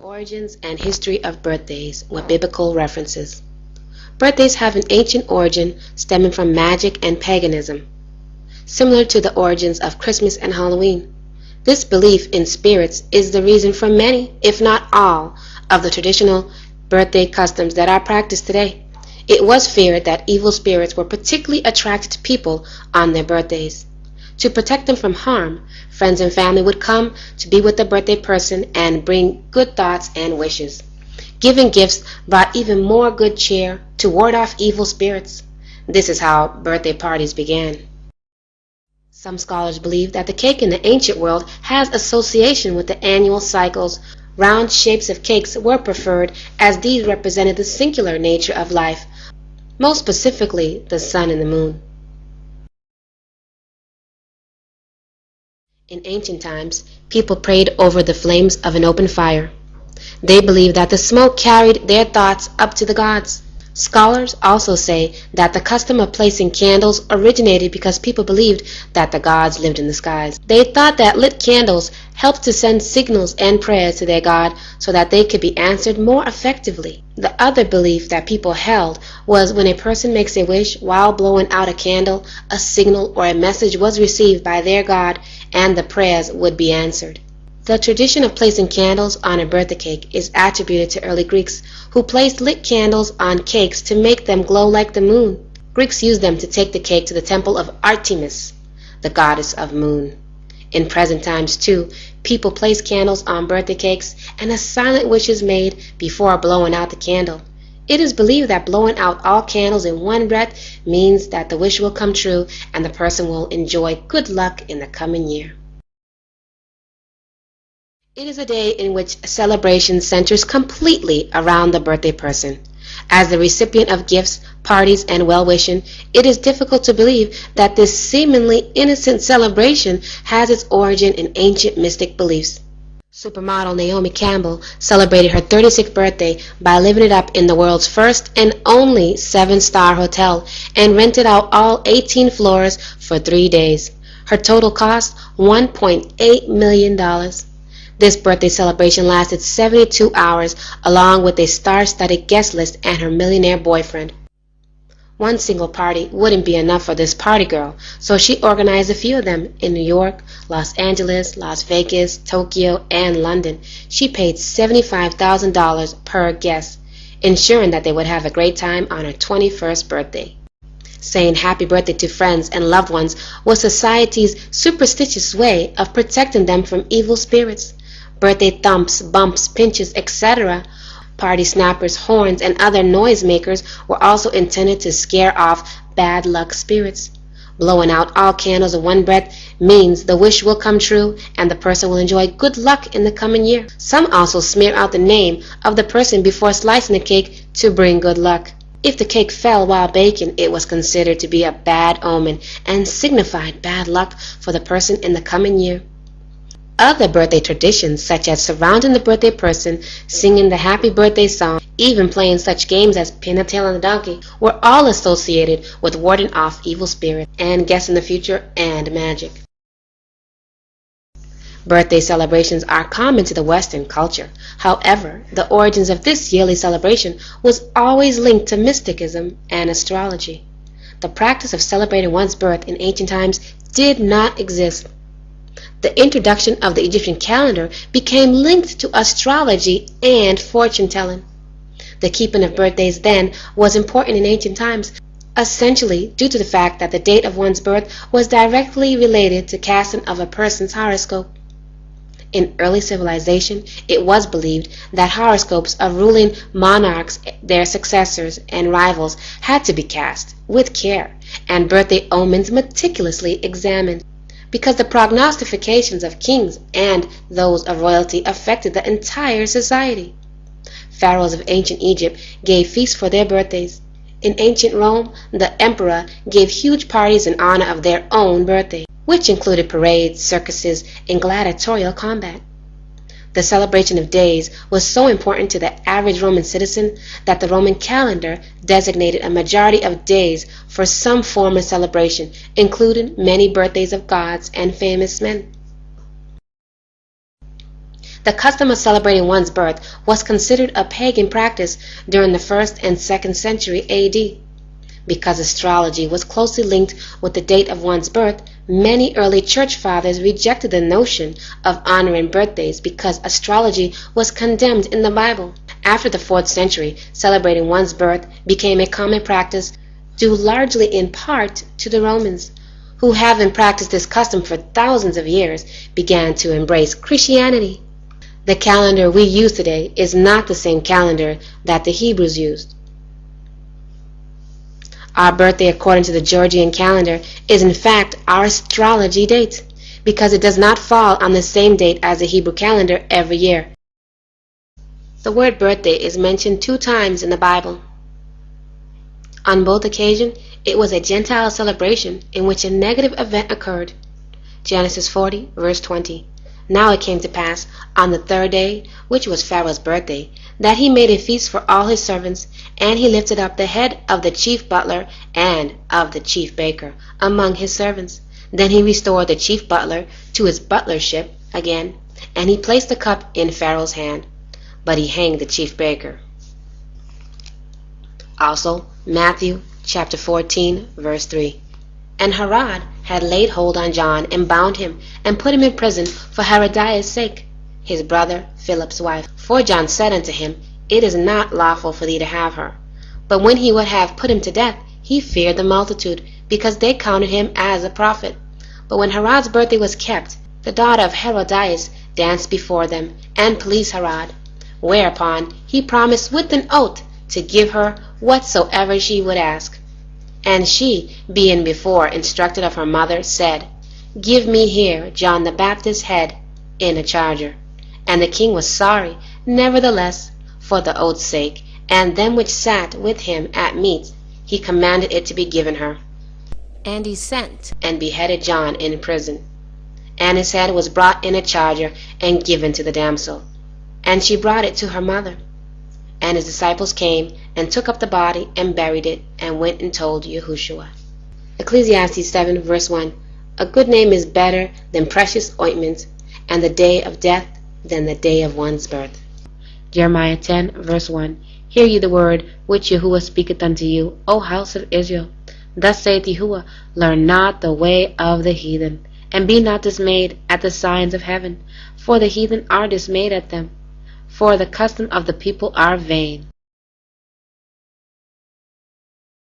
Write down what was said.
Origins and history of birthdays with biblical references. Birthdays have an ancient origin stemming from magic and paganism, similar to the origins of Christmas and Halloween. This belief in spirits is the reason for many, if not all, of the traditional birthday customs that are practiced today. It was feared that evil spirits were particularly attracted to people on their birthdays. To protect them from harm, friends and family would come to be with the birthday person and bring good thoughts and wishes. Giving gifts brought even more good cheer to ward off evil spirits. This is how birthday parties began. Some scholars believe that the cake in the ancient world has association with the annual cycles. Round shapes of cakes were preferred as these represented the singular nature of life, most specifically the sun and the moon. In ancient times, people prayed over the flames of an open fire. They believed that the smoke carried their thoughts up to the gods. Scholars also say that the custom of placing candles originated because people believed that the gods lived in the skies. They thought that lit candles helped to send signals and prayers to their god so that they could be answered more effectively. The other belief that people held was when a person makes a wish while blowing out a candle, a signal or a message was received by their god and the prayers would be answered. The tradition of placing candles on a birthday cake is attributed to early Greeks, who placed lit candles on cakes to make them glow like the moon. Greeks used them to take the cake to the temple of Artemis, the goddess of moon. In present times, too, people place candles on birthday cakes and a silent wish is made before blowing out the candle. It is believed that blowing out all candles in one breath means that the wish will come true and the person will enjoy good luck in the coming year. It is a day in which celebration centers completely around the birthday person. As the recipient of gifts, parties, and well-wishing, it is difficult to believe that this seemingly innocent celebration has its origin in ancient mystic beliefs. Supermodel Naomi Campbell celebrated her 36th birthday by living it up in the world's first and only 7-star hotel and rented out all 18 floors for 3 days. Her total cost, $1.8 million. This birthday celebration lasted 72 hours, along with a star-studded guest list and her millionaire boyfriend. One single party wouldn't be enough for this party girl, so she organized a few of them in New York, Los Angeles, Las Vegas, Tokyo, and London. She paid $75,000 per guest, ensuring that they would have a great time on her 21st birthday. Saying happy birthday to friends and loved ones was society's superstitious way of protecting them from evil spirits. Birthday thumps, bumps, pinches, etc., party snappers, horns, and other noisemakers were also intended to scare off bad luck spirits. Blowing out all candles in one breath means the wish will come true and the person will enjoy good luck in the coming year. Some also smear out the name of the person before slicing the cake to bring good luck. If the cake fell while baking, it was considered to be a bad omen and signified bad luck for the person in the coming year. Other birthday traditions, such as surrounding the birthday person, singing the happy birthday song, even playing such games as pin a tail on a donkey, were all associated with warding off evil spirits and guessing the future and magic. Birthday celebrations are common to the Western culture. However, the origins of this yearly celebration was always linked to mysticism and astrology. The practice of celebrating one's birth in ancient times did not exist. The introduction of the Egyptian calendar became linked to astrology and fortune-telling. The keeping of birthdays then was important in ancient times, essentially due to the fact that the date of one's birth was directly related to casting of a person's horoscope. In early civilization, it was believed that horoscopes of ruling monarchs, their successors, and rivals had to be cast with care, and birthday omens meticulously examined, because the prognostications of kings and those of royalty affected the entire society. Pharaohs of ancient Egypt gave feasts for their birthdays. In ancient Rome, the emperor gave huge parties in honor of their own birthday, which included parades, circuses, and gladiatorial combat. The celebration of days was so important to the average Roman citizen that the Roman calendar designated a majority of days for some form of celebration, including many birthdays of gods and famous men. The custom of celebrating one's birth was considered a pagan practice during the 1st and 2nd century AD. Because astrology was closely linked with the date of one's birth, many early church fathers rejected the notion of honoring birthdays because astrology was condemned in the Bible. After the 4th century, celebrating one's birth became a common practice due largely in part to the Romans, who, having practiced this custom for thousands of years, began to embrace Christianity. The calendar we use today is not the same calendar that the Hebrews used. Our birthday, according to the Georgian calendar, is in fact our astrology date, because it does not fall on the same date as the Hebrew calendar every year. The word birthday is mentioned 2 times in the Bible. On both occasions, it was a Gentile celebration in which a negative event occurred. Genesis 40, verse 20. Now it came to pass, on the 3rd day, which was Pharaoh's birthday, that he made a feast for all his servants, and he lifted up the head of the chief butler and of the chief baker among his servants. Then he restored the chief butler to his butlership again, and he placed the cup in Pharaoh's hand, but he hanged the chief baker. Also, Matthew chapter 14, verse 3. And Herod had laid hold on John and bound him and put him in prison for Herodias' sake, his brother Philip's wife. For John said unto him, It is not lawful for thee to have her. But when he would have put him to death, he feared the multitude, because they counted him as a prophet. But when Herod's birthday was kept, the daughter of Herodias danced before them, and pleased Herod. Whereupon he promised with an oath to give her whatsoever she would ask. And she, being before instructed of her mother, said, Give me here John the Baptist's head in a charger. And the king was sorry, nevertheless, for the oath's sake, and them which sat with him at meat, he commanded it to be given her. And he sent and beheaded John in prison. And his head was brought in a charger and given to the damsel. And she brought it to her mother. And his disciples came and took up the body and buried it, and went and told Yahushua. Ecclesiastes 7, verse 1. A good name is better than precious ointment, and the day of death than the day of one's birth. Jeremiah 10, verse 1. Hear ye the word which Yahuwah speaketh unto you, O house of Israel. Thus saith Yahuwah, Learn not the way of the heathen, and be not dismayed at the signs of heaven, for the heathen are dismayed at them, for the custom of the people are vain.